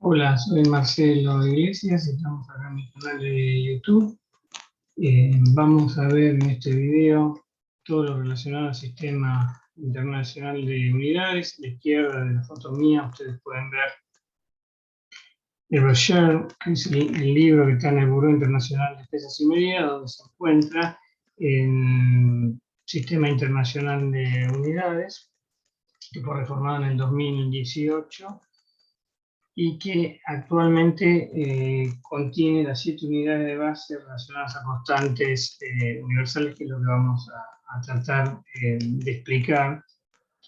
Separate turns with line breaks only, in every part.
Hola, soy Marcelo Iglesias, estamos acá en mi canal de YouTube. Vamos a ver en este video todo lo relacionado al Sistema Internacional de Unidades. A la izquierda de la foto mía ustedes pueden ver el brochure, que es el libro que está en el Buró Internacional de Pesas y Medidas, donde se encuentra el Sistema Internacional de Unidades, que fue reformado en el 2018. Y que actualmente contiene las 7 unidades de base relacionadas a constantes universales, que es lo que vamos a tratar de explicar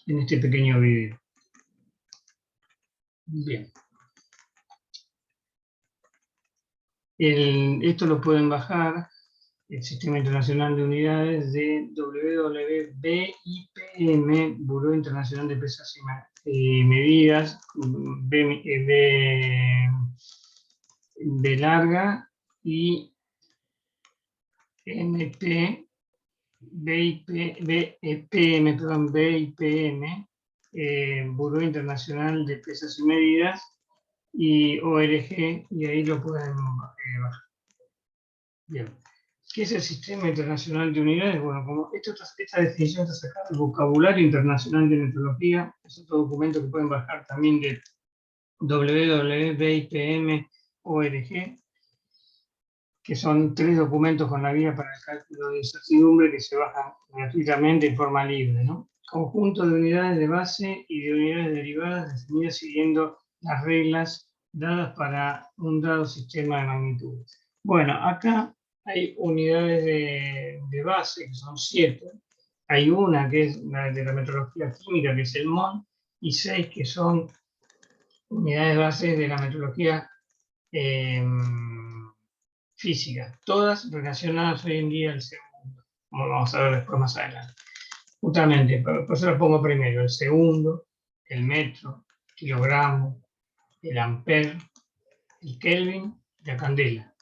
en este pequeño video. Bien. Esto lo pueden bajar, el Sistema Internacional de Unidades, de www.BIPM, Buró Internacional de Pesas y Medidas, B larga y MP, BIPM, Buró Internacional de Pesas y Medidas, y ORG, y ahí lo pueden bajar. Bien. ¿Qué es el Sistema Internacional de Unidades? Bueno, como esta definición está sacada del Vocabulario Internacional de Metrología, es otro documento que pueden bajar también de www.BIPM.org, que son 3 documentos con la guía para el cálculo de incertidumbre que se bajan gratuitamente en forma libre, ¿no? Conjunto de unidades de base y de unidades derivadas definidas siguiendo las reglas dadas para un dado sistema de magnitudes. Bueno, acá hay unidades de base, que son 7. Hay una que es la de la metrología química, que es el mol, y 6 que son unidades base de la metrología física, todas relacionadas hoy en día al segundo, como vamos a ver después más adelante. Justamente, por eso lo pongo primero: el segundo, el metro, el kilogramo, el amper, el kelvin y la candela.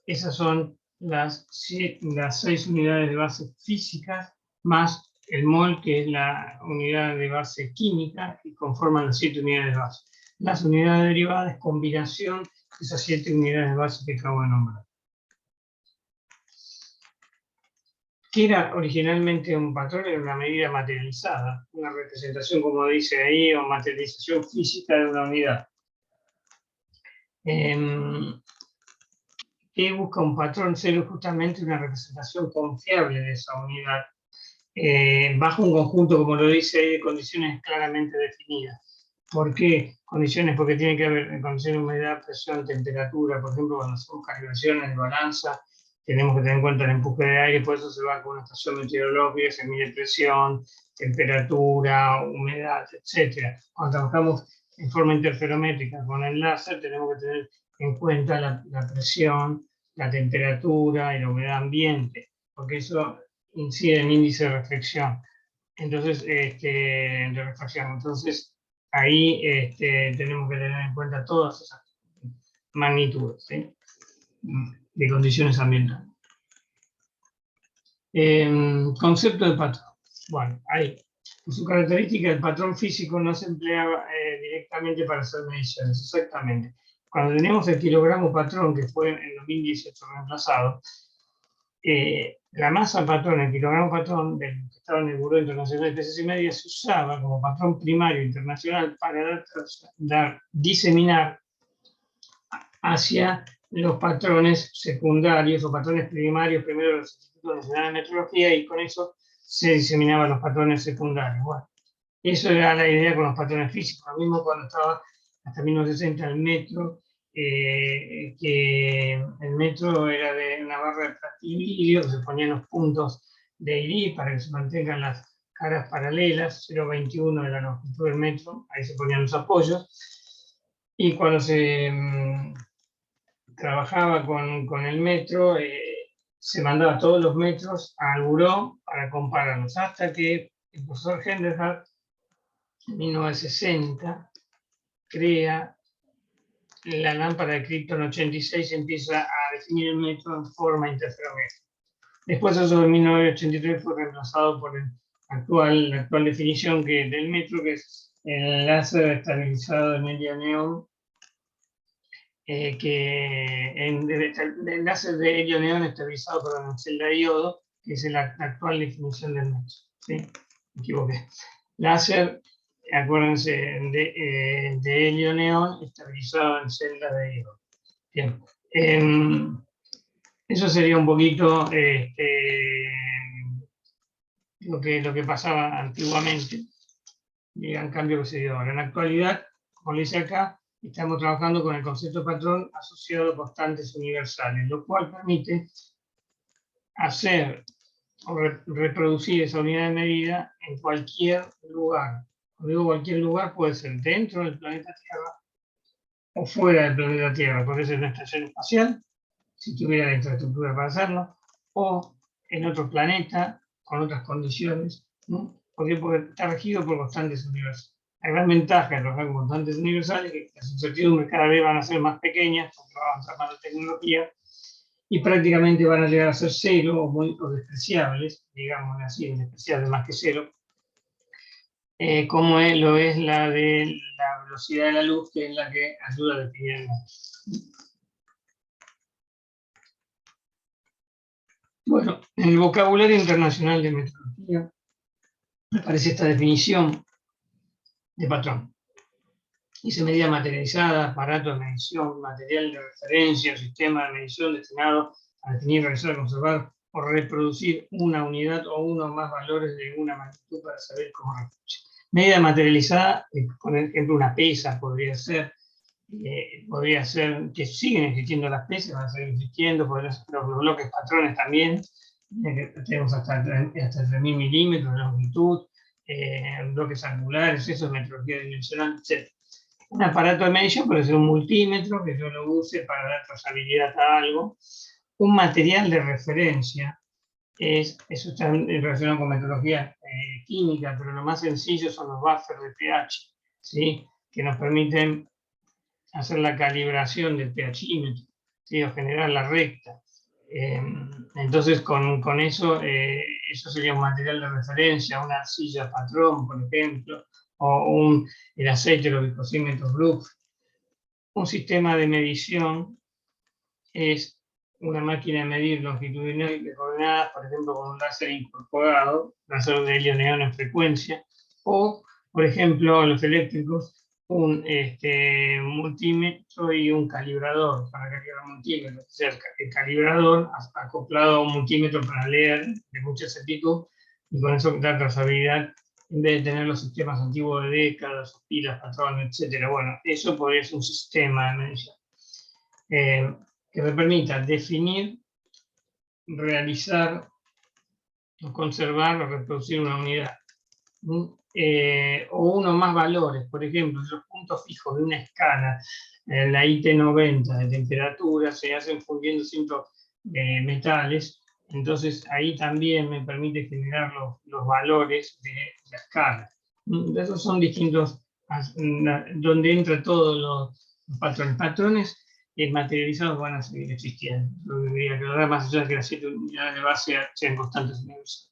Esas son las 6 unidades de base físicas, más el mol, que es la unidad de base química, y conforman las 7 unidades de base. Las unidades derivadas es combinación de esas 7 unidades de base que acabo de nombrar. Que era originalmente un patrón, era una medida materializada, una representación, como dice ahí, o materialización física de una unidad. Que busca un patrón, ser justamente una representación confiable de esa unidad, bajo un conjunto, como lo dice ahí, de condiciones claramente definidas. ¿Por qué condiciones? Porque tiene que haber condiciones de humedad, presión, temperatura. Por ejemplo, cuando hacemos calibraciones de balanza, tenemos que tener en cuenta el empuje de aire, por eso se va con una estación meteorológica, se mide presión, temperatura, humedad, etc. Cuando trabajamos en forma interferométrica con el láser, tenemos que tener en cuenta la presión, la temperatura y la humedad ambiente, porque eso incide en índice de reflexión. Entonces, de refracción. Entonces, ahí tenemos que tener en cuenta todas esas magnitudes, ¿sí?, de condiciones ambientales. Concepto de patrón. Bueno, ahí. Por su característica, el patrón físico no se emplea directamente para hacer mediciones, exactamente. Cuando tenemos el kilogramo patrón, que fue en 2018 reemplazado, la masa patrón, el kilogramo patrón del que estaba en el Buró Internacional de Pesas y Medidas, se usaba como patrón primario internacional para diseminar hacia los patrones secundarios o patrones primarios, primero de los Institutos Nacionales de Metrología, y con eso se diseminaban los patrones secundarios. Bueno, eso era la idea con los patrones físicos. Lo mismo cuando estaba hasta 1960 el metro, que el metro era de una barra de plastividrio, que se ponían los puntos de iris para que se mantengan las caras paralelas, 0,21 de la longitud del metro, ahí se ponían los apoyos. Y cuando se trabajaba con el metro, se mandaba todos los metros al buró para compararlos, hasta que el profesor Henderhart, en 1960, crea la lámpara de Krypton 86, empieza a definir el metro en forma interferométrica. Después, eso en 1983 fue reemplazado por la actual definición del metro, que es el láser estabilizado de media neón, el láser de helio-neón estabilizado por celda de iodo, que es la actual definición del metro. ¿Sí? Me equivoqué. Láser, acuérdense, de helio-neón estabilizado en celda de iodo. Bien. Eso sería un poquito lo que pasaba antiguamente, y el cambio que se dio ahora. En la actualidad, como le dice acá, estamos trabajando con el concepto patrón asociado a constantes universales, lo cual permite hacer o reproducir esa unidad de medida en cualquier lugar. Cuando digo cualquier lugar, puede ser dentro del planeta Tierra o fuera del planeta Tierra, puede ser una estación espacial, si tuviera la infraestructura para hacerlo, o en otro planeta, con otras condiciones, ¿no? Porque está regido por constantes universales. La gran ventaja de trabajar con constantes universales es que las incertidumbres cada vez van a ser más pequeñas, porque va a avanzar más la tecnología, y prácticamente van a llegar a ser cero o despreciables, digamos así, despreciables más que cero, como lo es la de la velocidad de la luz, que es la que ayuda a definir el mundo. Bueno, en el vocabulario internacional de metrología aparece esta definición de patrón. Dice medida materializada, aparato de medición, material de referencia, sistema de medición destinado a definir, realizar, conservar o reproducir una unidad o uno o más valores de una magnitud para saber cómo reproducir. Medida materializada, por ejemplo, una pesa podría ser que siguen existiendo las pesas, van a seguir existiendo, los bloques patrones también, tenemos hasta 3.000 milímetros de longitud, bloques angulares, eso es metrología dimensional, etc. Un aparato de medición puede ser un multímetro, que yo lo use para dar trazabilidad a algo. Un material de referencia, eso está relacionado con metrología química, pero lo más sencillo son los buffers de pH, ¿sí? Que nos permiten hacer la calibración del pHímetro, ¿sí? O generar la recta. Entonces, con eso, eso sería un material de referencia, una arcilla patrón, por ejemplo, o el aceite, los glicosímetros Brooks. Un sistema de medición es una máquina de medir longitudinal de coordenadas, por ejemplo, con un láser incorporado, láser de helio-neón en frecuencia, o, por ejemplo, los eléctricos, un multímetro y un calibrador para calibrar multímetros. O sea, el calibrador acoplado a un multímetro para leer de mucha exactitud, y con eso dar trazabilidad en vez de tener los sistemas antiguos de décadas, pilas, patrones, etc. Bueno, eso podría ser un sistema de medición que me permita definir, realizar, conservar o reproducir una unidad. O uno más valores, por ejemplo, los puntos fijos de una escala, la IT90 de temperatura, se hacen fundiendo distintos metales, entonces ahí también me permite generar los valores de la escala. Esos son distintos, donde entra todos los patrones. Patrones materializados van a seguir existiendo. Yo diría que ahora, más allá de que las 7 unidades de base sean constantes universales.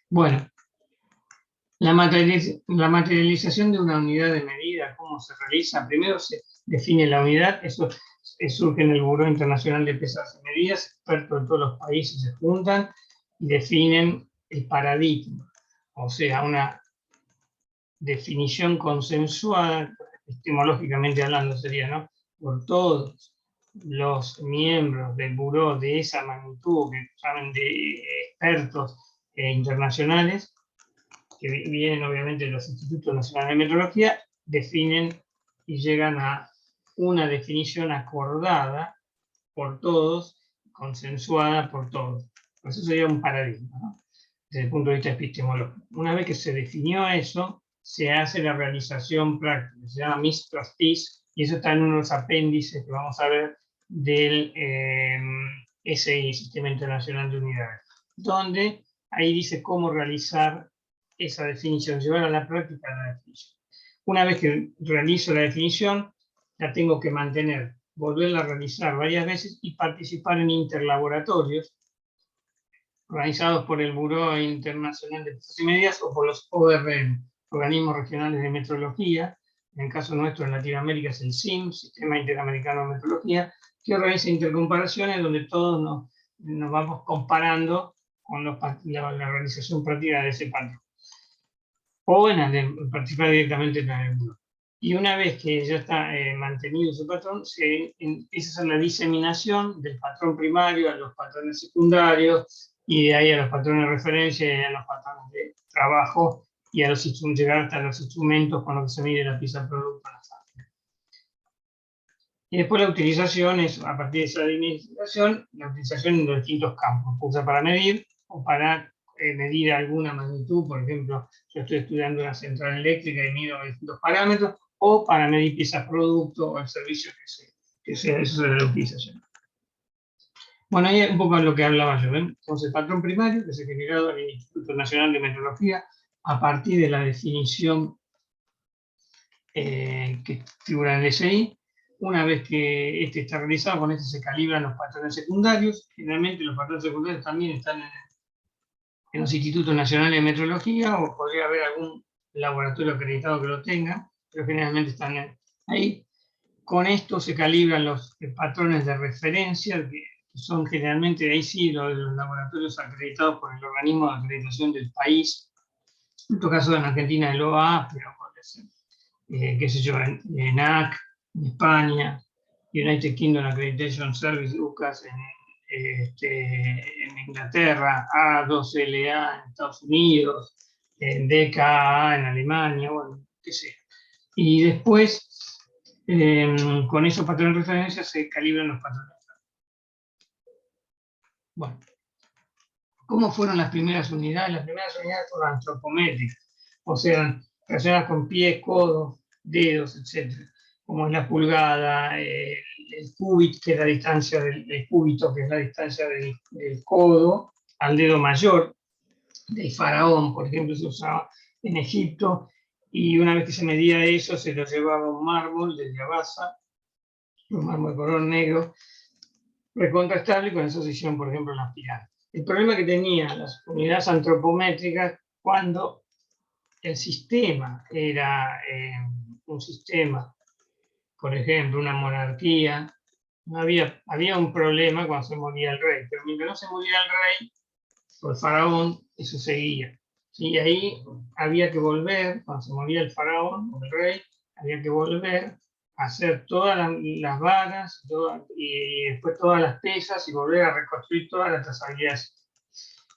Bueno, la materialización de una unidad de medida, ¿cómo se realiza? Primero se define la unidad, eso surge en el Buró Internacional de Pesas y Medidas, expertos de todos los países se juntan y definen el paradigma, o sea, una definición consensuada, epistemológicamente hablando sería, ¿no? Por todos los miembros del buró de esa magnitud, que saben de expertos internacionales, que vienen obviamente de los Institutos Nacionales de Metrología, definen y llegan a una definición acordada por todos, consensuada por todos. Eso sería un paradigma, ¿no? Desde el punto de vista epistemológico. Una vez que se definió eso, se hace la realización práctica, se llama MIS plus PIS, y eso está en unos apéndices que vamos a ver del SI, Sistema Internacional de Unidades, donde ahí dice cómo realizar esa definición, llevar a la práctica la definición. Una vez que realizo la definición, la tengo que mantener, volverla a realizar varias veces y participar en interlaboratorios organizados por el Buró Internacional de Pesas y Medidas o por los ORM, Organismos Regionales de Metrología, en el caso nuestro en Latinoamérica es el SIM, Sistema Interamericano de Metrología, que organiza intercomparaciones donde todos nos vamos comparando con la organización práctica de ese patrón. O en participar directamente en la EURO. Y una vez que ya está mantenido ese patrón, se empieza a hacer la diseminación del patrón primario a los patrones secundarios, y de ahí a los patrones de referencia, y a los patrones de trabajo, y a llegar hasta los instrumentos con los que se mide la pieza producto en la fábrica. Y después la utilización es, a partir de esa dimensión, la utilización en los distintos campos. Se usa para medir o para medir alguna magnitud. Por ejemplo, yo estoy estudiando una central eléctrica y mido distintos parámetros, o para medir piezas producto o el servicio que sea. Eso es la utilización. Bueno, ahí un poco lo que hablaba yo. ¿ven? Entonces, el patrón primario que se generó en el Instituto Nacional de Metrología a partir de la definición que figura en el SI. Una vez que este está realizado, con este se calibran los patrones secundarios. Generalmente los patrones secundarios también están en los institutos nacionales de metrología, o podría haber algún laboratorio acreditado que lo tenga, pero generalmente están ahí. Con esto se calibran los patrones de referencia, que son generalmente, ahí sí, los laboratorios acreditados por el organismo de acreditación del país. En todo caso, en Argentina el OA, pero puede ser, qué sé yo, en AC, en España, United Kingdom Accreditation Service, UCAS, en Inglaterra, A2LA en Estados Unidos, DKA en Alemania, bueno, qué sé. Y después, con esos patrones de referencia se calibran los patrones. Bueno, ¿cómo fueron las primeras unidades? Las primeras unidades fueron antropométricas, o sea, relacionadas con pies, codos, dedos, etc. Como es la pulgada, el cúbito, que es la distancia del cúbito, que es la distancia del codo al dedo mayor, del faraón, por ejemplo, se usaba en Egipto, y una vez que se medía eso, se lo llevaba a un mármol de Yabasa, un mármol de color negro, recontrastable, y con eso se hicieron, por ejemplo, las pirámides. El problema que tenían las unidades antropométricas, cuando el sistema era un sistema, por ejemplo, una monarquía, había un problema cuando se moría el rey, pero mientras no se moría el rey, o el faraón, eso seguía. Y ahí había que volver, cuando se moría el faraón o el rey, había que volver a hacer todas las varas y después todas las pesas, y volver a reconstruir todas las trazabilidades.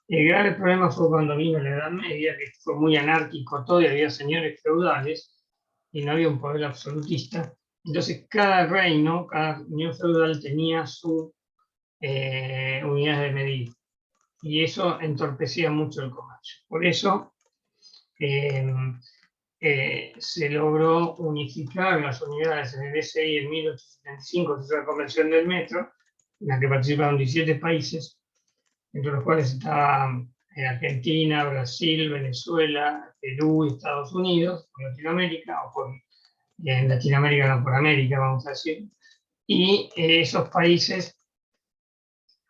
El grave problema fue cuando vino la Edad Media, que fue muy anárquico todo, y había señores feudales, y no había un poder absolutista. Entonces cada reino, cada unión feudal tenía su unidad de medida, y eso entorpecía mucho el comercio. Por eso se logró unificar las unidades en el SI en 1875, que es la Convención del Metro, en la que participaron 17 países, entre los cuales estaban Argentina, Brasil, Venezuela, Perú y Estados Unidos, por Latinoamérica, o en Latinoamérica no por América, vamos a decir. Y esos países,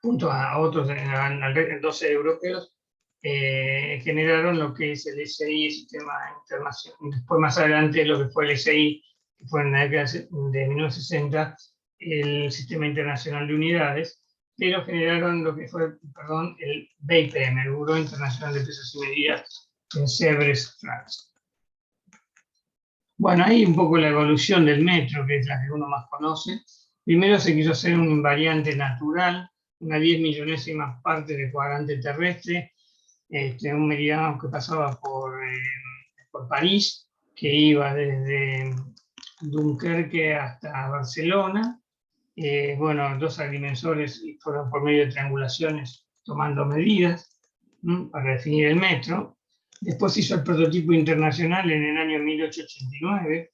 junto a otros 12 europeos, generaron lo que es el SI, el Sistema Internacional. Después, más adelante, lo que fue el SI, que fue en la década de 1960, el Sistema Internacional de Unidades, pero generaron lo que fue, el BIPM, el Buró Internacional de Pesas y Medidas, en Sèvres, Francia. Bueno, ahí un poco la evolución del metro, que es la que uno más conoce. Primero se quiso hacer un invariante natural, una 10 millonésima parte de cuadrante terrestre, un meridiano que pasaba por París, que iba desde Dunkerque hasta Barcelona. Bueno, dos agrimensores fueron por medio de triangulaciones tomando medidas para definir el metro. Después se hizo el prototipo internacional en el año 1889,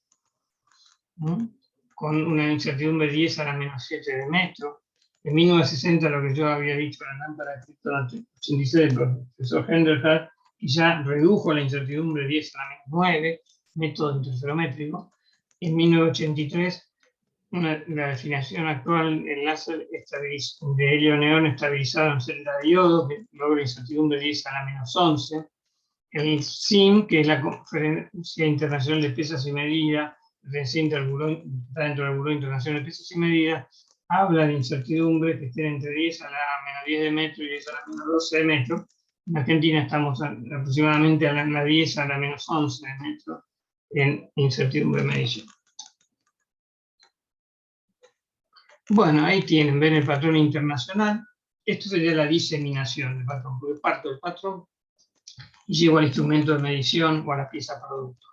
con una incertidumbre de 10 a la menos 7 de metro. En 1960, lo que yo había dicho, la lámpara de Krypton 86 del profesor Henderhart, y ya redujo la incertidumbre de 10 a la menos 9, método interferométrico. En 1983, la definición actual, el láser de helio-neón estabilizado en celda de iodo, que logra incertidumbre de 10 a la menos 11. El SIM, que es la Conferencia Internacional de Pesas y Medidas, reciente está dentro del Buró Internacional de Pesas y Medidas, habla de incertidumbres que estén entre 10 a la menos 10 de metro y 10 a la menos 12 de metro. En Argentina estamos aproximadamente a la 10 a la menos 11 de metro en incertidumbre de medición. Bueno, ahí tienen, ven el patrón internacional. Esto sería la diseminación del patrón, porque parto del patrón y llego al instrumento de medición o a la pieza producto.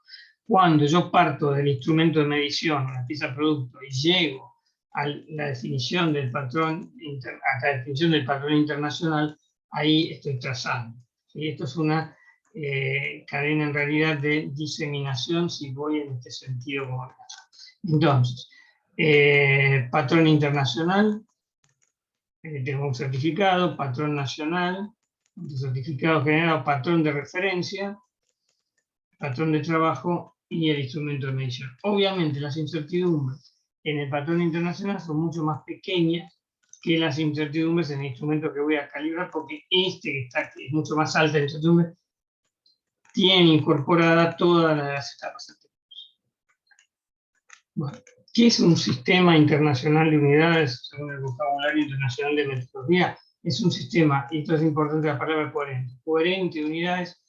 Cuando yo parto del instrumento de medición o la pieza producto y llego a la definición del patrón, a la definición del patrón internacional, ahí estoy trazando. ¿Sí? Esto es una cadena en realidad de diseminación, si voy en este sentido. Entonces, patrón internacional, tengo un certificado, patrón nacional, un certificado generado, patrón de referencia, patrón de trabajo y el instrumento de medición. Obviamente las incertidumbres en el patrón internacional son mucho más pequeñas que las incertidumbres en el instrumento que voy a calibrar, porque que es mucho más alta la incertidumbre, tiene incorporada todas las etapas anteriores. Bueno, ¿qué es un sistema internacional de unidades según el vocabulario internacional de metodología? Es un sistema, y esto es importante, la palabra coherente de unidades,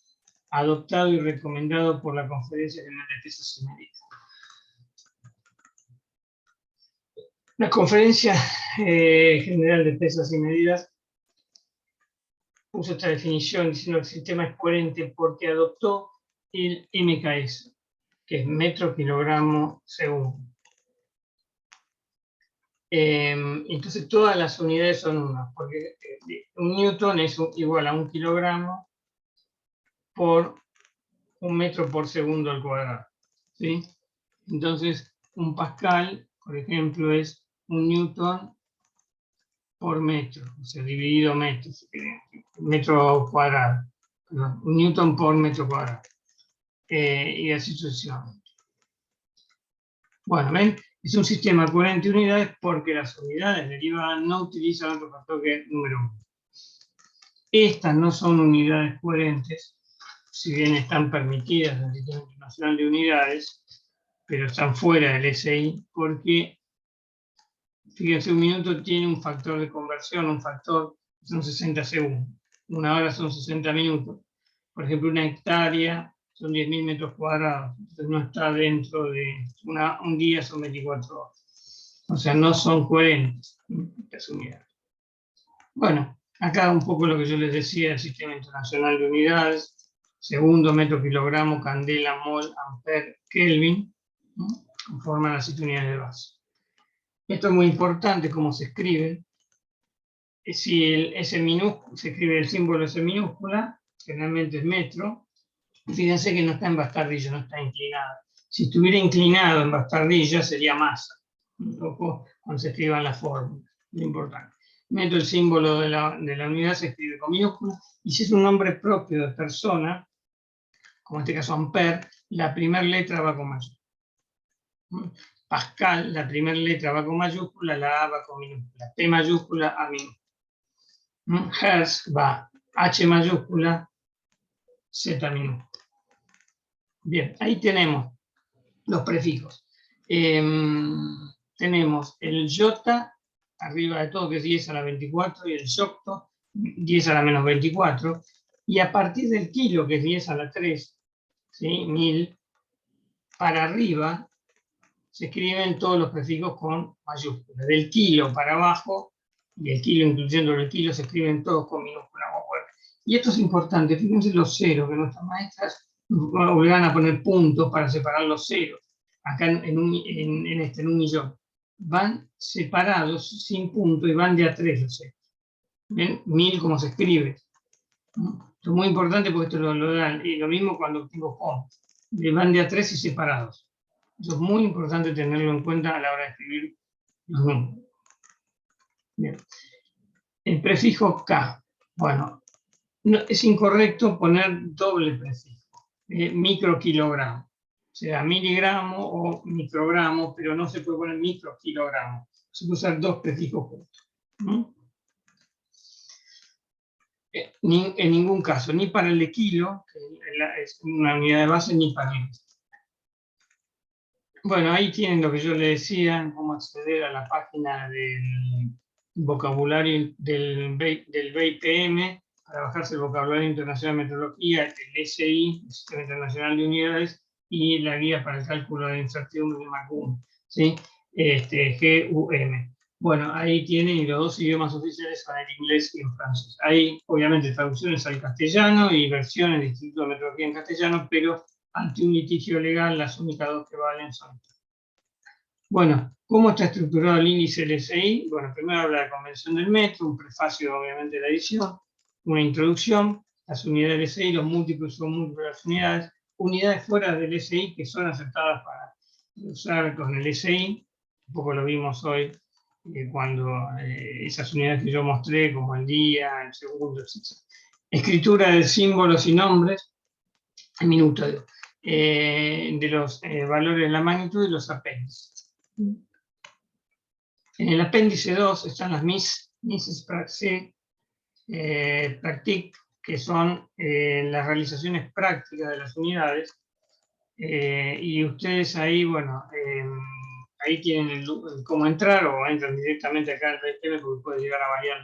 adoptado y recomendado por la Conferencia General de Pesas y Medidas. La Conferencia General de Pesas y Medidas puso esta definición diciendo que el sistema es coherente porque adoptó el MKS, que es metro, kilogramo, segundo. Entonces todas las unidades son unas, porque un newton es igual a 1 kilogramo por 1 metro por segundo al cuadrado. ¿Sí? Entonces un pascal, por ejemplo, es 1 newton por metro, o sea, dividido metro cuadrado. Perdón, 1 newton por metro cuadrado. Y así sucesivamente. Bueno, ¿ven? Es un sistema coherente de unidades porque las unidades derivadas no utilizan otro factor que número 1. Estas no son unidades coherentes, si bien están permitidas en el Sistema Internacional de Unidades, pero están fuera del SI porque, fíjense, un minuto tiene un factor de conversión, un factor, son 60 segundos. Una hora son 60 minutos. Por ejemplo, una hectárea son 10.000 metros cuadrados, entonces no está dentro de un día, son 24 horas. O sea, no son coherentes las unidades. Bueno, acá un poco lo que yo les decía del Sistema Internacional de Unidades, segundo, metro, kilogramo, candela, mol, amper, kelvin, ¿no? Conforman las 7 unidades de base. Esto es muy importante, cómo se escribe. Si S minúscula, se escribe el símbolo S minúscula, generalmente es metro. Fíjense que no está en bastardilla, no está inclinado. Si estuviera inclinado en bastardilla sería masa. Un poco cuando se escriban las fórmulas, muy importante. Metro, el símbolo de la unidad se escribe con minúscula, y si es un nombre propio de persona, como en este caso amper, la primera letra va con mayúscula. Pascal, la primera letra va con mayúscula, la A va con minúscula, P mayúscula, A minúscula. Hertz va H mayúscula, Z minúscula. Bien, ahí tenemos los prefijos. Tenemos el iota, arriba de todo, que es 10 a la 24, y el yocto, 10 a la menos 24, y a partir del kilo, que es 10 a la 3, ¿sí? 1000, para arriba, se escriben todos los prefijos con mayúsculas. Del kilo para abajo, y el kilo incluyendo el kilo, se escriben todos con minúsculas. Y esto es importante, fíjense los ceros, que nuestras maestras nos obligan a poner puntos para separar los ceros. Acá en un millón. Van separados sin punto y van de a 3 los ceros. ¿Ven? 1000 como se escribe. Esto es muy importante porque esto lo dan. Y lo mismo cuando tengo con. Van de a 3 y separados. Eso es muy importante tenerlo en cuenta a la hora de escribir los números. Bien. El prefijo K. Bueno, no, es incorrecto poner doble prefijo. Microkilogramo. O sea, miligramo o microgramo, pero no se puede poner microkilogramo. Se puede usar dos prefijos juntos. En ningún caso, ni para el de kilo, que es una unidad de base, ni para el. Bueno, ahí tienen lo que yo le decía, cómo acceder a la página del vocabulario del BIPM para bajarse el vocabulario internacional de metrología, el SI, el Sistema Internacional de Unidades, y la guía para el cálculo de incertidumbre de McCune, ¿sí? GUM. Bueno, ahí tienen, y los dos idiomas oficiales son el inglés y el francés. Hay, obviamente, traducciones al castellano y versiones de Instituto de Metrología en castellano, pero ante un litigio legal, las únicas dos que valen son. Bueno, ¿cómo está estructurado el índice LSI? Bueno, primero habla de la convención del metro, un prefacio, obviamente, de la edición, una introducción, las unidades del LSI, los múltiplos son múltiples de las unidades, unidades fuera del LSI que son aceptadas para usar con el LSI, un poco lo vimos hoy, cuando esas unidades que yo mostré, como el día, el segundo, etc. Escritura de símbolos y nombres, en minuto, de los valores de la magnitud y los apéndices. En el apéndice 2 están las Misses Praxis, Practic, que son las realizaciones prácticas de las unidades. Y ustedes ahí, bueno, ahí tienen el cómo entrar, o entran directamente acá al BPM, porque puede llegar a variar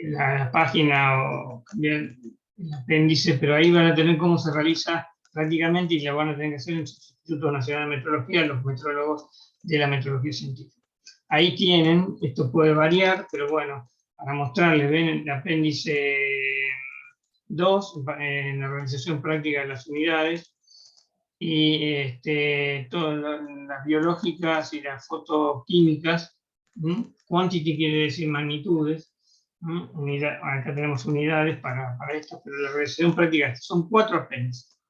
la página o cambiar el apéndice, pero ahí van a tener cómo se realiza prácticamente, y la van a tener que hacer en el Instituto Nacional de Metrología, los metrólogos de la metrología científica. Ahí tienen, esto puede variar, pero bueno, para mostrarles, ven el apéndice 2, en la realización práctica de las unidades, y todas las biológicas y las fotoquímicas. Quantity quiere decir magnitudes. Acá tenemos unidades para esto, pero la realización práctica son 4 apéndices.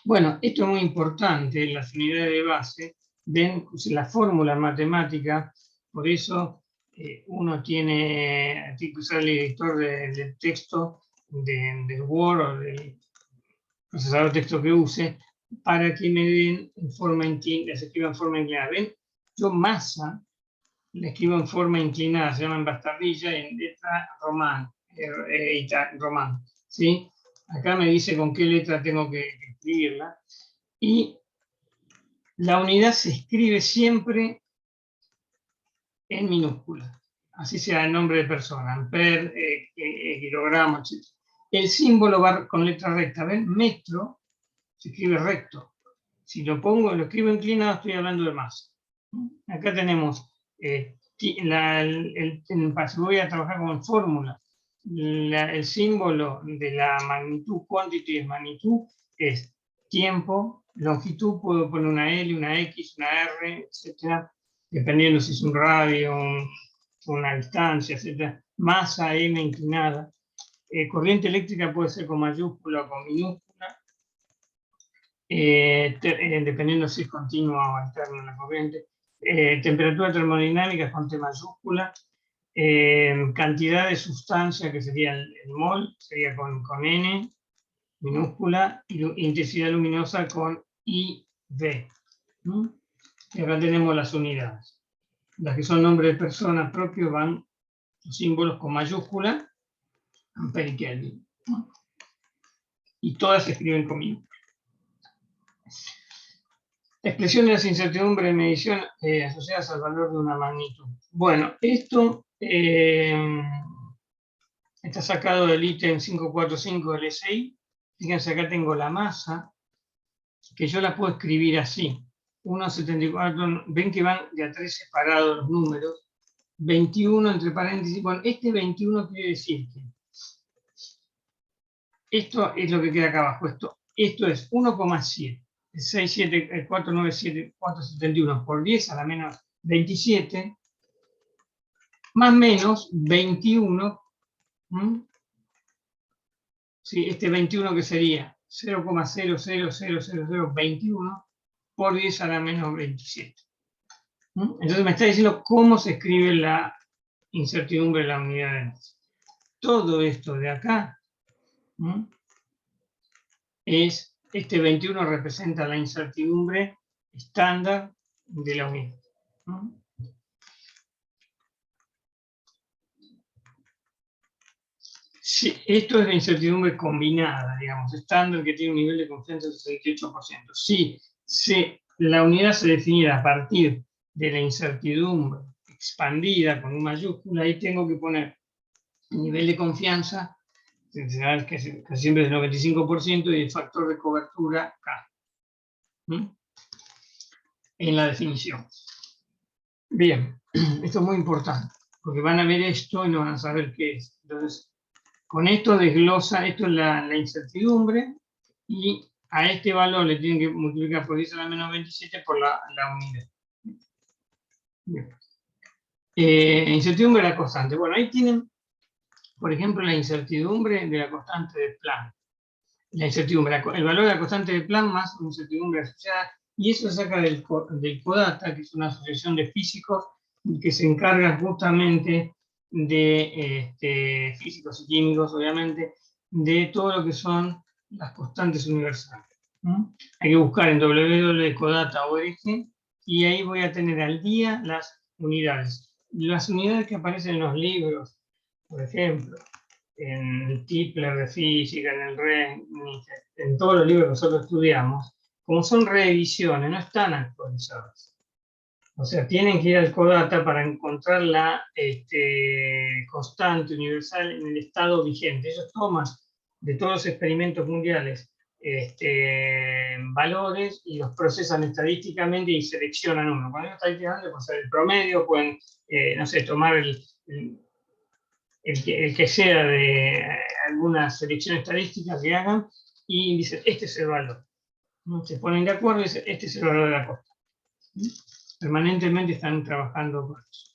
Bueno, esto es muy importante, las unidades de base, ven la fórmula matemática, por eso uno tiene que usar el editor del texto del Word o del procesador de texto que use, para que me den en forma inclinada, les escriba en forma inclinada. ¿Ven? Yo masa la escribo en forma inclinada, se llama en bastardilla, en letra román, román, ¿sí? Acá me dice con qué letra tengo que escribirla. Y la unidad se escribe siempre en minúscula, así sea el nombre de persona, amper, kilogramo, etc. El símbolo va con letra recta, ¿ven? Metro se escribe recto. Si lo escribo inclinado, estoy hablando de masa. Acá tenemos, si voy a trabajar con fórmula, el símbolo de la magnitud, quantity es magnitud, es tiempo, longitud, puedo poner una L, una X, una R, etcétera, dependiendo si es un radio, una distancia, etcétera. Masa, M inclinada. Corriente eléctrica puede ser con mayúscula o con minúscula, dependiendo si es continua o alterna la corriente. Temperatura termodinámica con T mayúscula. Cantidad de sustancia, que sería el mol, sería con N minúscula, y intensidad luminosa con IV. Y acá tenemos las unidades. Las que son nombres de personas propios van los símbolos con mayúscula, ampere y Kelvin. Y todas se escriben con minúscula. Expresión de las incertidumbres de medición asociadas al valor de una magnitud. Bueno, esto está sacado del ítem 545 del SI. Fíjense, acá tengo la masa, que yo la puedo escribir así. 1,74, ven que van de a 3 separados los números. 21 entre paréntesis. Bueno, este 21 quiere decir que esto es lo que queda acá abajo. Esto es 1,7. 497,471 por 10 a la menos 27, más menos 21. Sí, este 21 que sería 0,000021 por 10 a la menos 27. Entonces me está diciendo cómo se escribe la incertidumbre de la unidad de masa. Todo esto de acá es, este 21 representa la incertidumbre estándar de la unidad. Sí, esto es la incertidumbre combinada, digamos, estándar que tiene un nivel de confianza del 68%. Si la unidad se definiera a partir de la incertidumbre expandida con un mayúscula, ahí tengo que poner el nivel de confianza, que siempre es del 95%, y el factor de cobertura K. En la definición. Bien, esto es muy importante, porque van a ver esto y no van a saber qué es. Entonces, con esto desglosa, esto es la incertidumbre, y a este valor le tienen que multiplicar por 10 a la menos 27 por la unidad. Bien. Incertidumbre de la constante. Bueno, ahí tienen, por ejemplo, la incertidumbre de la constante de Planck. La incertidumbre, el valor de la constante de Planck más una incertidumbre asociada, y eso se saca del CODATA, que es una asociación de físicos que se encarga justamente de físicos y químicos, obviamente, de todo lo que son las constantes universales. Hay que buscar en www.codata.org y ahí voy a tener al día las unidades. Las unidades que aparecen en los libros, por ejemplo, en el Tipler de física, en el en todos los libros que nosotros estudiamos, como son reediciones, no están actualizadas. O sea, tienen que ir al CODATA para encontrar la constante universal en el estado vigente. Ellos toman de todos los experimentos mundiales valores y los procesan estadísticamente y seleccionan uno. Cuando estadísticamente pueden ser el promedio, pueden, no sé, tomar el que sea de alguna selección estadística que hagan y dicen, este es el valor. Se ponen de acuerdo y dicen, este es el valor de la costa. Permanentemente están trabajando con eso.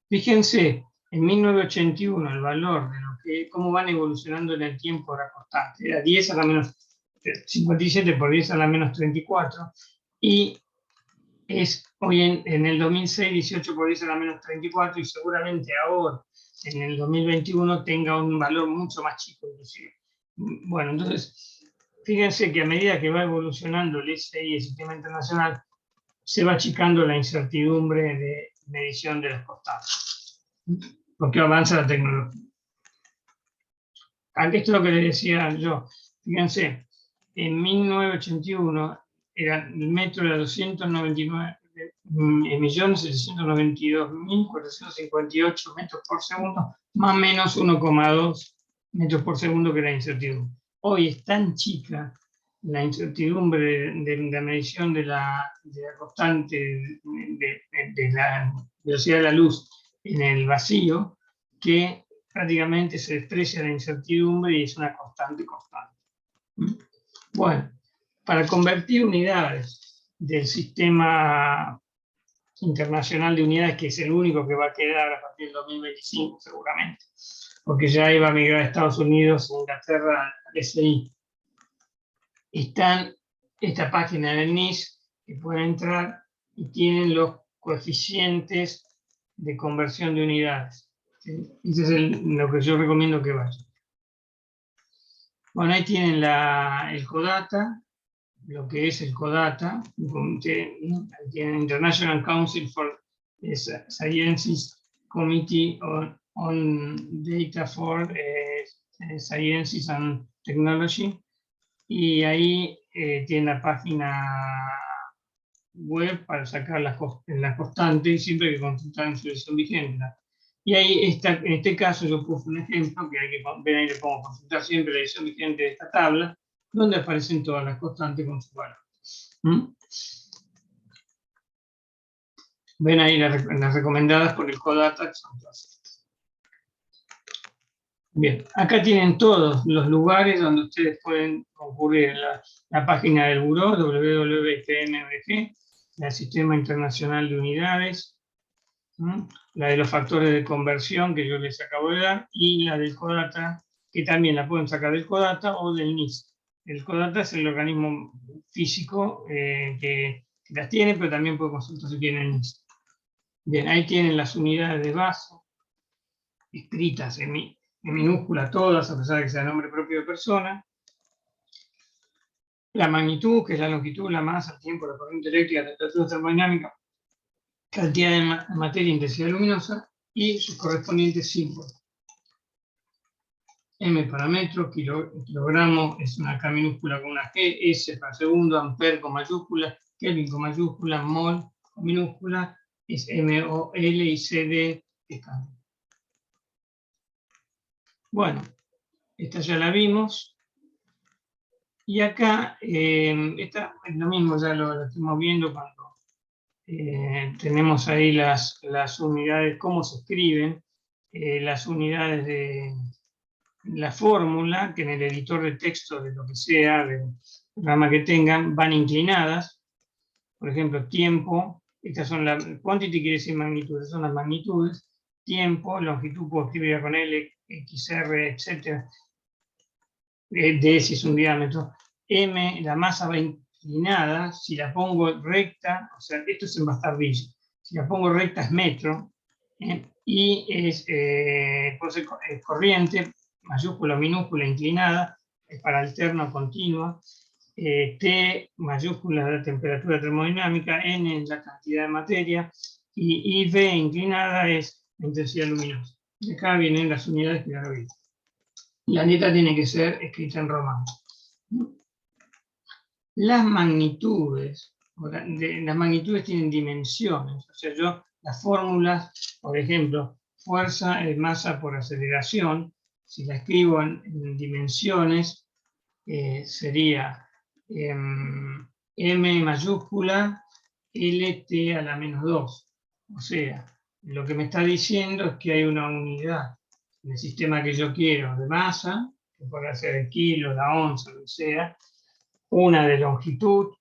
Fíjense, en 1981 el valor de lo que, cómo van evolucionando en el tiempo la constante, era 10 a la menos 57 por 10 a la menos 34, y es hoy en el 2006 18 por 10 a la menos 34, y seguramente ahora en el 2021 tenga un valor mucho más chico inclusive. Bueno, entonces, fíjense que a medida que va evolucionando el SI, el sistema internacional, se va achicando la incertidumbre de medición de las constantes, porque avanza la tecnología. Aquí esto es lo que les decía yo. Fíjense, en 1981 el metro era 299.792.458 metros por segundo, más o menos 1,2 metros por segundo, que era incertidumbre. Hoy es tan chica la incertidumbre de la medición de la constante de la velocidad de la luz en el vacío, que prácticamente se desprecia la incertidumbre y es una constante. Bueno, para convertir unidades del sistema internacional de unidades, que es el único que va a quedar a partir del 2025 seguramente, porque ya iba a migrar a Estados Unidos, Inglaterra, al SI. Están esta página del NIST que pueden entrar y tienen los coeficientes de conversión de unidades. ¿Sí? Eso es lo que yo recomiendo que vayan. Bueno, ahí tienen el CODATA, lo que es el CODATA, ahí tienen International Council for Sciences Committee on Data for Sciences and Technology, y ahí tienen la página web para sacar las constantes, siempre que consultar en su edición vigente. Y ahí está, en este caso yo puse un ejemplo que hay que ver, ahí le pongo consultar siempre la edición vigente de esta tabla, donde aparecen todas las constantes con su valor. Ven ahí las recomendadas por el CODATA, que son todas estas. Bien, acá tienen todos los lugares donde ustedes pueden concurrir en la página del Buró, www.IPM.org, el Sistema Internacional de Unidades, la de los factores de conversión que yo les acabo de dar, y la del CODATA, que también la pueden sacar del CODATA o del NIST. El CODATA es el organismo físico que las tiene, pero también puede consultar si quieren el NIST. Bien, ahí tienen las unidades de base, escritas en minúscula todas, a pesar de que sea el nombre propio de persona. La magnitud, que es la longitud, la masa, el tiempo, la corriente eléctrica, la temperatura termodinámica, cantidad de materia, intensidad luminosa y sus correspondientes símbolos. M para metro, kilogramo es una K minúscula con una G, S para segundo, amper con mayúscula, Kelvin con mayúscula, mol con minúscula, es MOL y CD es cambio. Bueno, esta ya la vimos. Y acá, esta es lo mismo, ya lo estamos viendo cuando tenemos ahí las unidades, cómo se escriben, las unidades de la fórmula, que en el editor de texto de lo que sea, del programa que tengan, van inclinadas. Por ejemplo, tiempo, estas son las, quantity quiere decir magnitud, estas son las magnitudes, tiempo, longitud puedo escribir con L, XR, etc. D si es un diámetro. M, la masa va inclinada, si la pongo recta, o sea, esto es en bastardillo, si la pongo recta es metro, y es corriente, mayúscula, minúscula, inclinada, es para alterno, continua, T, mayúscula, la temperatura termodinámica, N, la cantidad de materia, y IV, inclinada, es la intensidad luminosa. De acá vienen las unidades que ya lo vi. La letra tiene que ser escrita en romano. Las magnitudes tienen dimensiones, o sea, yo las fórmulas, por ejemplo, fuerza es masa por aceleración, si la escribo en dimensiones, sería M mayúscula LT a la menos 2. O sea, lo que me está diciendo es que hay una unidad en el sistema que yo quiero de masa, que puede ser el kilo, la onza, lo que sea, una de longitud,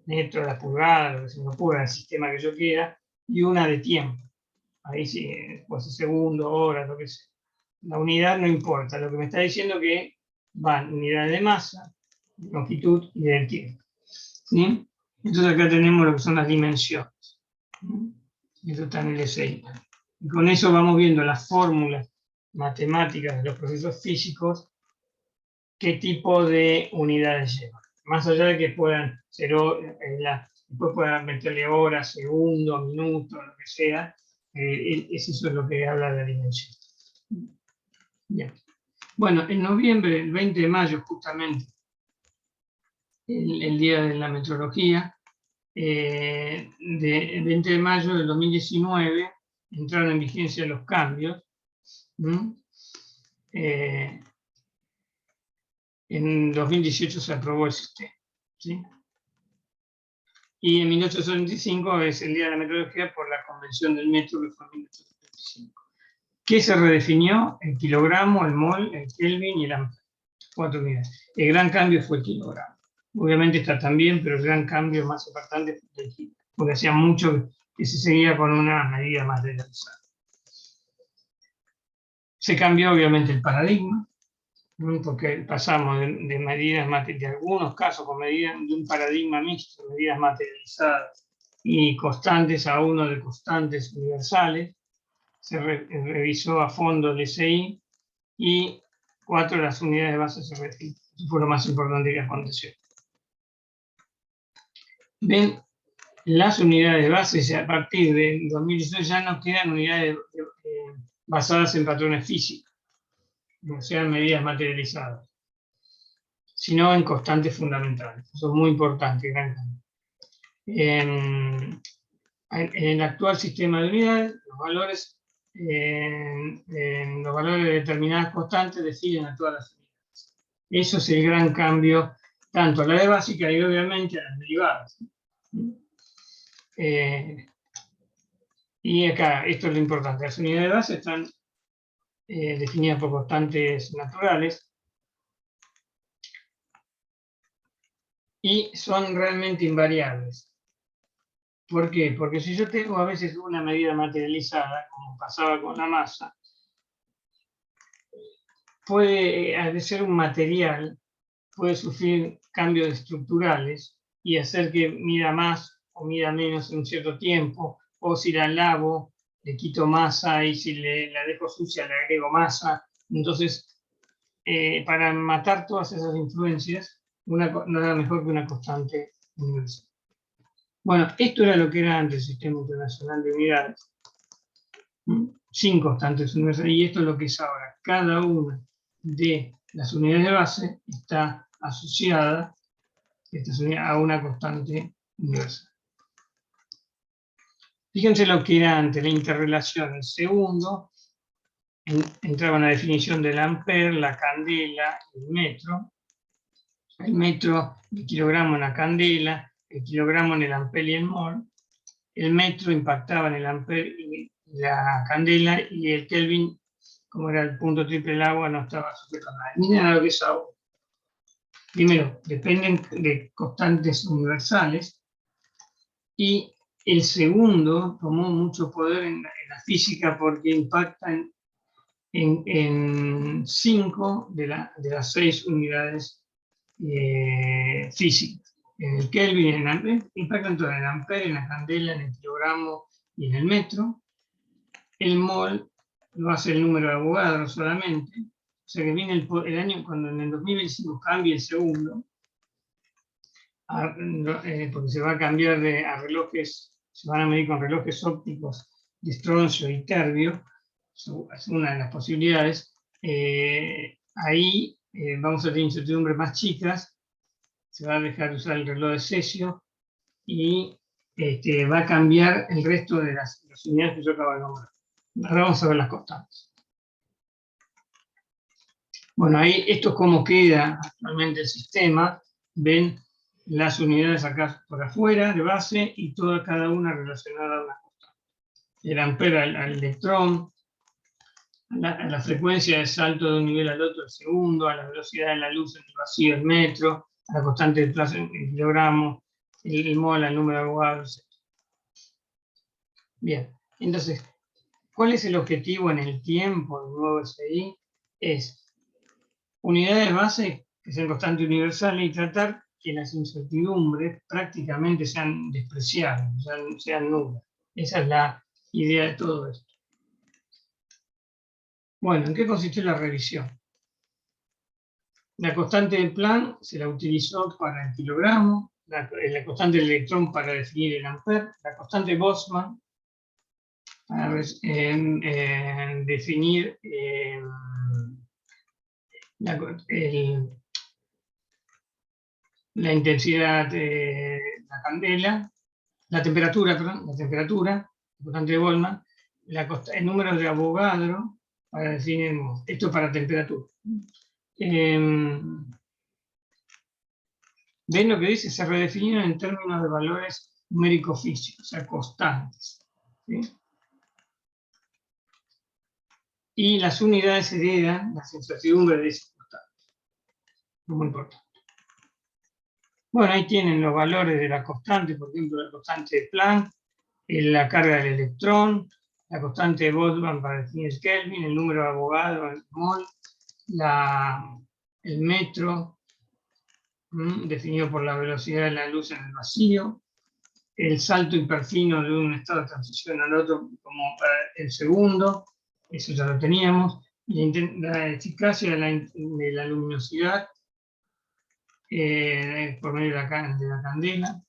metro, la pulgada, lo que se me ocurra, el sistema que yo quiera, y una de tiempo. Ahí sí, puede ser segundo, hora, lo que sea. La unidad no importa, lo que me está diciendo es que van unidades de masa, longitud y del tiempo. ¿Sí? Entonces acá tenemos lo que son las dimensiones. Esto está en el SI. Y con eso vamos viendo las fórmulas matemáticas de los procesos físicos, qué tipo de unidades llevan. Más allá de que puedan ser, después puedan meterle horas, segundos, minutos, lo que sea, eso es lo que habla de la dimensión. Bien. Bueno, en noviembre, el 20 de mayo, justamente, el día de la metrología, el 20 de mayo del 2019, entraron en vigencia los cambios. En 2018 se aprobó el sistema. ¿Sí? Y en 1875 es el día de la metrología por la convención del metro que fue en 1875. ¿Qué se redefinió? El kilogramo, el mol, el kelvin y el amper. 4 unidades. El gran cambio fue el kilogramo. Obviamente está también, pero el gran cambio más importante fue el kilogramo, porque hacía mucho que se seguía con una medida más generalizada. Se cambió obviamente el paradigma, porque pasamos de medidas, de algunos casos con medidas de un paradigma mixto, medidas materializadas y constantes, a uno de constantes universales. Se revisó a fondo el SI y 4 de las unidades de base se refieren. Eso fue lo más importante que aconteció. Ven, las unidades de base, a partir de 2018 ya no quedan unidades basadas en patrones físicos, no sean medidas materializadas, sino en constantes fundamentales. Eso es muy importante, gran cambio. En el actual sistema de unidades, los valores de determinadas constantes definen a todas las unidades. Eso es el gran cambio, tanto a la de básica y obviamente a las derivadas. Y acá, esto es lo importante, las unidades de base están definidas por constantes naturales y son realmente invariables. ¿Por qué? Porque si yo tengo a veces una medida materializada, como pasaba con la masa, puede, al ser un material, puede sufrir cambios estructurales y hacer que mida más o mida menos en un cierto tiempo, o si la lavo, le quito masa, y si la dejo sucia, le agrego masa. Entonces, para matar todas esas influencias, nada mejor que una constante universal. Bueno, esto era lo que era antes el Sistema Internacional de Unidades, sin constantes universales, y esto es lo que es ahora. Cada una de las unidades de base está asociada a una constante universal. Fíjense lo que era antes, la interrelación. El segundo entraba en la definición del ampere, la candela, el metro. El metro, el kilogramo en la candela, el kilogramo en el ampere y el mol. El metro impactaba en el ampere y la candela, y el Kelvin, como era el punto triple del agua, no estaba sujeto a nada. Miren lo que es agua. Primero, dependen de constantes universales, y el segundo tomó mucho poder en la física porque impacta en 5 de las 6 unidades físicas. En el Kelvin, en el ampere, impactan todo, en el ampere, en la candela, en el kilogramo y en el metro. El mol lo hace el número de Avogadro solamente. O sea que viene el año, cuando en el 2025 cambie el segundo, porque se va a cambiar a relojes, se van a medir con relojes ópticos de estroncio y terbio, es una de las posibilidades. Ahí vamos a tener incertidumbres más chicas, se va a dejar de usar el reloj de cesio y va a cambiar el resto de las unidades que yo acabo de nombrar. Ahora vamos a ver las constantes. Bueno, ahí esto es cómo queda actualmente el sistema. Ven las unidades acá por afuera de base y cada una relacionada a una constante. El ampere al electrón, a la frecuencia de salto de un nivel al otro el segundo, a la velocidad de la luz en el vacío el metro, a la constante del plazo en el kilogramo, el mol al número de Avogadro, etc. Bien, entonces, ¿cuál es el objetivo en el tiempo del nuevo SI? Es unidades de base que sean constantes universales y tratar que las incertidumbres prácticamente sean despreciables, sean nulas. Esa es la idea de todo esto. Bueno, ¿en qué consistió la revisión? La constante de Planck se la utilizó para el kilogramo, la constante del electrón para definir el ampere, la constante de Boltzmann para definir la intensidad de la candela, la temperatura, la constante de Boltzmann, el número de Avogadro para definir esto para temperatura. ¿Ven lo que dice? Se redefinieron en términos de valores numéricos físicos, o sea, constantes. ¿Sí? Y las unidades heredan las incertidumbres de esas constantes. Muy importante. Bueno, ahí tienen los valores de la constante, por ejemplo, la constante de Planck, la carga del electrón, la constante de Boltzmann para definir el Kelvin, el número de Avogadro, el mol, el metro, definido por la velocidad de la luz en el vacío, el salto hiperfino de un estado de transición al otro como el segundo, eso ya lo teníamos, y la eficacia de la luminosidad por medio de la candela,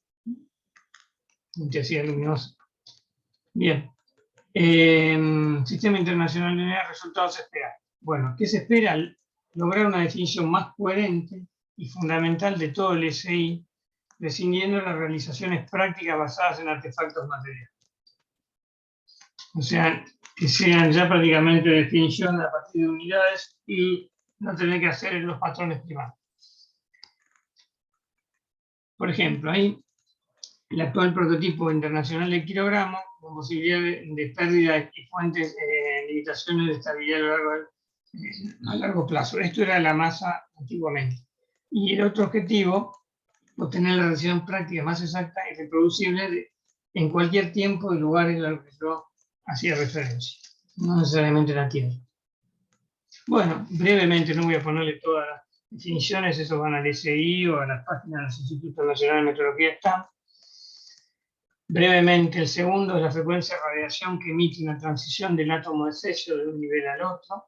intensidad luminosa. Bien. Sistema Internacional de Unidades, resultados esperados. Bueno, ¿qué se espera? Lograr una definición más coherente y fundamental de todo el SI, prescindiendo de las realizaciones prácticas basadas en artefactos materiales. O sea, que sean ya prácticamente definiciones a partir de unidades y no tener que hacer los patrones primarios. Por ejemplo, ahí el actual prototipo internacional de kilogramo, con posibilidad de pérdida y fuentes, limitaciones de estabilidad a largo plazo. Esto era la masa antiguamente. Y el otro objetivo, obtener la relación práctica más exacta y reproducible en cualquier tiempo y lugar en el que yo hacía referencia, no necesariamente la Tierra. Bueno, brevemente, no voy a ponerle todas las definiciones, eso van al SI o a las páginas de los Institutos Nacionales de Meteorología están. Brevemente, el segundo es la frecuencia de radiación que emite una transición del átomo de cesio de un nivel al otro.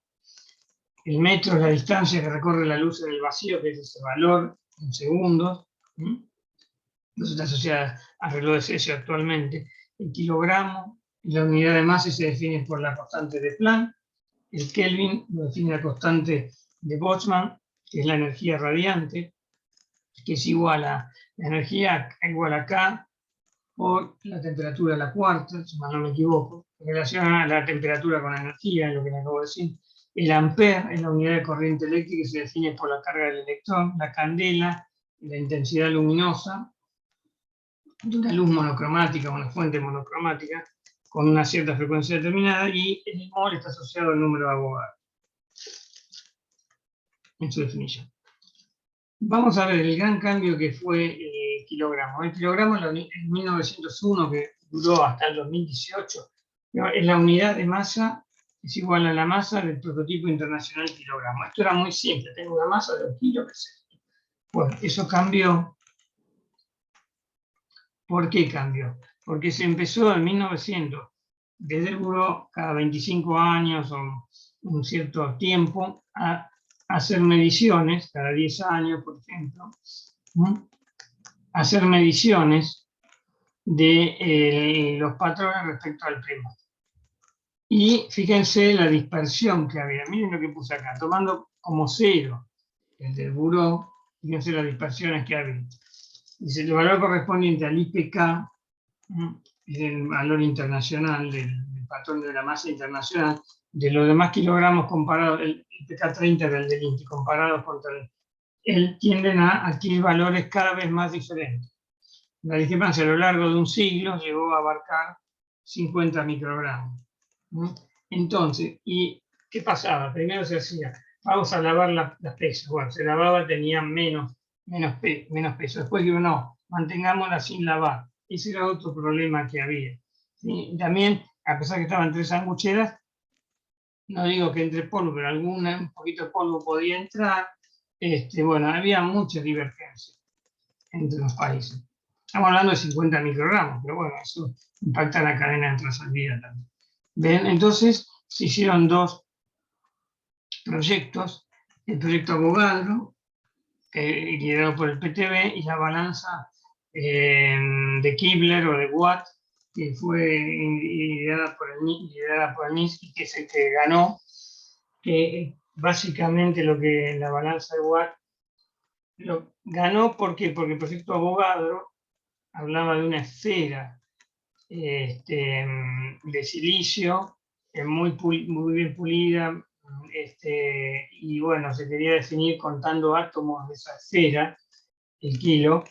El metro es la distancia que recorre la luz en el vacío, que es ese valor en segundos. No está asociada al reloj de cesio actualmente. El kilogramo y la unidad de masa se define por la constante de Planck. El Kelvin lo define la constante de Boltzmann, que es la energía radiante, que es igual a la energía igual a K por la temperatura a la cuarta, si mal no me equivoco, en relación a la temperatura con la energía, es lo que le acabo de decir. El ampere es la unidad de corriente eléctrica que se define por la carga del electrón, la candela, la intensidad luminosa de una luz monocromática, una fuente monocromática, con una cierta frecuencia determinada, y el mol está asociado al número de Avogadro, en su definición. Vamos a ver el gran cambio que fue el kilogramo. El kilogramo en 1901, que duró hasta el 2018, es la unidad de masa, es igual a la masa del prototipo internacional kilogramo. Esto era muy simple, tengo una masa de 1 kilo, que es esto. Bueno, eso cambió. ¿Por qué cambió? Porque se empezó en 1900, desde el buró, cada 25 años o un cierto tiempo, a hacer mediciones, cada 10 años, por ejemplo, hacer mediciones de los patrones respecto al primario. Y fíjense la dispersión que había. Miren lo que puse acá, tomando como cero el del buró, fíjense las dispersiones que había. Dice, el valor correspondiente al IPK, es el valor internacional del patrón de la masa internacional, de los demás kilogramos comparados, el IPK 30 era el del INTI, comparados contra él, tienden a adquirir valores cada vez más diferentes. La discrepancia a lo largo de un siglo llegó a abarcar 50 microgramos. Entonces, ¿y qué pasaba? Primero se hacía, vamos a lavar las pesas. Bueno, se lavaba, tenía menos peso. Después digo, no, mantengámosla sin lavar. Ese era otro problema que había. ¿Sí? También, a pesar que estaban 3 sangucheras, no digo que entre polvo, pero un poquito de polvo podía entrar. Bueno, había mucha divergencia entre los países. Estamos hablando de 50 microgramos, pero bueno, eso impacta la cadena de trazabilidad también. ¿Ven? Entonces se hicieron 2 proyectos, el proyecto Avogadro, liderado por el PTB, y la balanza de Kibler o de Watt, que fue liderada por el NIS y que es el que ganó, que básicamente lo que la balanza de Watt lo ganó, ¿por qué? Porque el proyecto Avogadro hablaba de una esfera de silicio muy bien pulida, y bueno, se quería definir contando átomos de esa esfera, el kilo,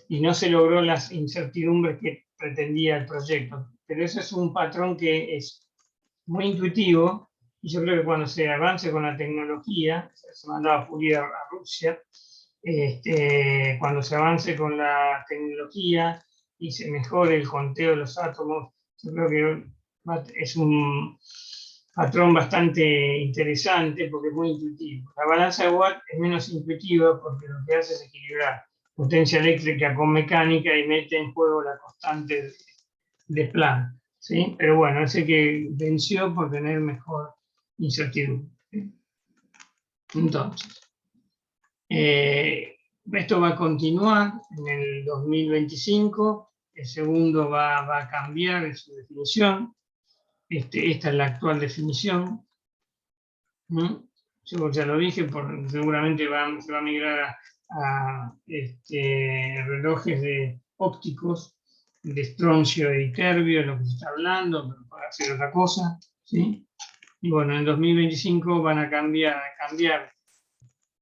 y no se logró las incertidumbres que pretendía el proyecto. Pero ese es un patrón que es muy intuitivo, y yo creo que cuando se avance con la tecnología, se mandaba pulida a Rusia, cuando se avance con la tecnología y se mejore el conteo de los átomos, yo creo que es un patrón bastante interesante porque es muy intuitivo. La balanza de Watt es menos intuitiva porque lo que hace es equilibrar potencia eléctrica con mecánica y mete en juego la constante de Planck, ¿sí? Pero bueno, ese que venció por tener mejor incertidumbre. Entonces, esto va a continuar en el 2025, el segundo va a cambiar en su definición, esta es la actual definición. Yo ya lo dije, seguramente se va a migrar a relojes ópticos de estroncio y terbio, es lo que se está hablando, pero para hacer otra cosa, ¿sí? Y bueno, en 2025 van a cambiar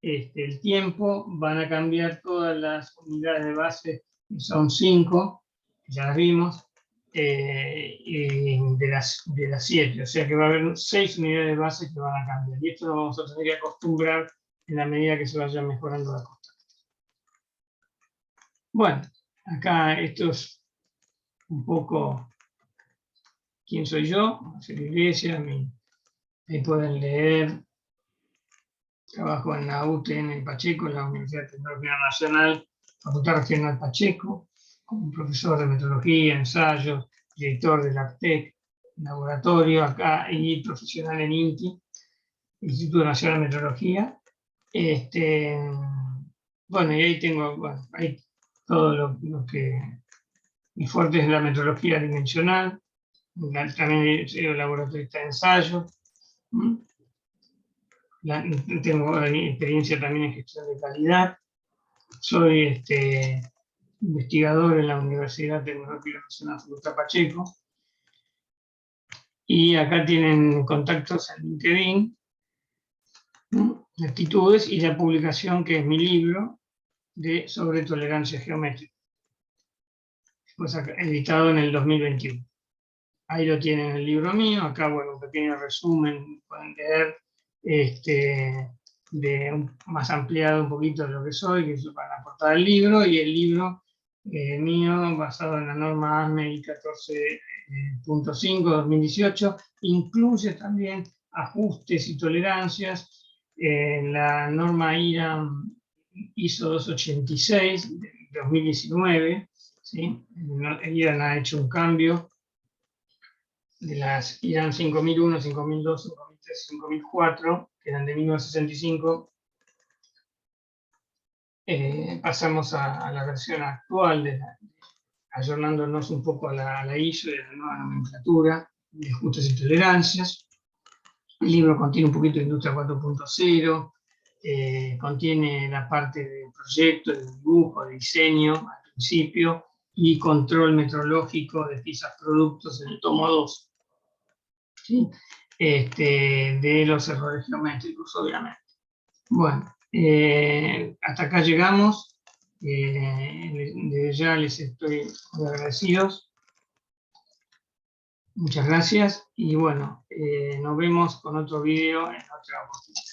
el tiempo, van a cambiar todas las unidades de base, que son 5, ya las vimos, de las 7, o sea que va a haber 6 unidades de base que van a cambiar, y esto lo vamos a tener que acostumbrar en la medida que se vaya mejorando la constante. Bueno, acá esto es un poco quién soy yo, Marcelo Iglesias, ahí pueden leer. Trabajo en la UTN en Pacheco, en la Universidad Tecnológica Nacional, Facultad Regional Pacheco, como profesor de metodología, ensayos, director del APTEC, laboratorio acá y profesional en INTI, Instituto Nacional de Metrología. Bueno, y ahí tengo ahí todo lo que mi fuerte es la metrología dimensional, también he sido laboratorista de ensayo. tengo experiencia también en gestión de calidad. Soy investigador en la Universidad Tecnológica Nacional Fruta Pacheco. Y acá tienen contactos en LinkedIn, actitudes y la publicación que es mi libro sobre tolerancia geométrica, pues editado en el 2021. Ahí lo tienen el libro mío, acá bueno, un pequeño resumen, pueden leer más ampliado un poquito de lo que soy, que es para la portada del libro, y el libro mío basado en la norma ASME 14.5 2018, incluye también ajustes y tolerancias en la norma ISO 286 de 2019, ¿sí? IRAN ha hecho un cambio de las IRAN 5001, 5002, 5003, 5004, que eran de 1965, pasamos a la versión actual, ayornándonos un poco a la ISO y a la nueva nomenclatura de ajustes y tolerancias. El libro contiene un poquito de Industria 4.0, contiene la parte de proyecto, de dibujo, de diseño al principio, y control metrológico de piezas productos en el tomo 2. ¿Sí? De los errores geométricos, obviamente. Bueno, hasta acá llegamos. Desde ya les estoy muy agradecidos. Muchas gracias y bueno, nos vemos con otro video en otra oportunidad.